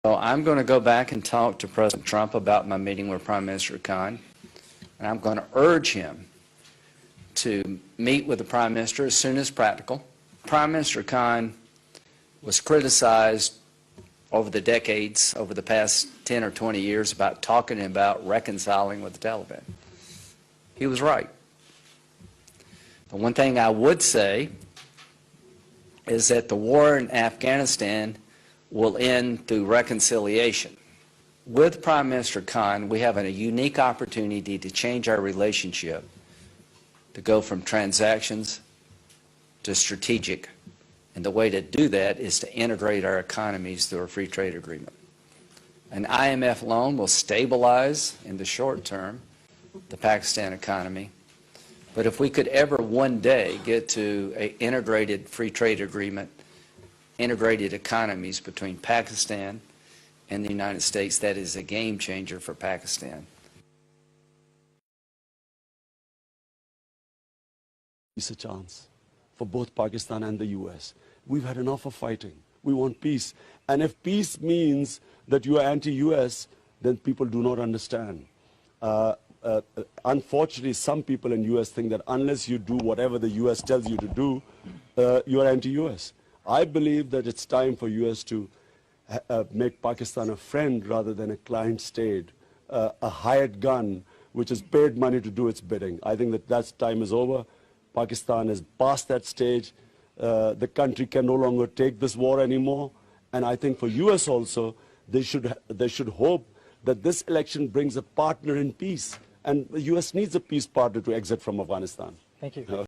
So I'm going to go back and talk to President Trump about my meeting with Prime Minister Khan, and I'm going to urge him to meet with the Prime Minister as soon as practical. Prime Minister Khan was criticized over the decades, over the past 10 or 20 years, about talking about reconciling with the Taliban. He was right. The one thing I would say is that the war in Afghanistan will end through reconciliation. With Prime Minister Khan, we have a unique opportunity to change our relationship, to go from transactions to strategic. And the way to do that is to integrate our economies through a free trade agreement. An IMF loan will stabilize in the short term the Pakistan economy. But if we could ever one day get to an integrated free trade agreement, integrated economies between Pakistan and the United States, that is a game changer for Pakistan. It's a chance for both Pakistan and the US. We've had enough of fighting. We want peace. And if peace means that you are anti-US, then people do not understand. Unfortunately, some people in US think that unless you do whatever the US tells you to do, you are anti-US. I believe that it's time for US to make Pakistan a friend rather than a client state, a hired gun which has paid money to do its bidding. I think that time is over. Pakistan is past that stage. The country can no longer take this war anymore. And I think for US also, they should hope that this election brings a partner in peace. And the US needs a peace partner to exit from Afghanistan. Thank you.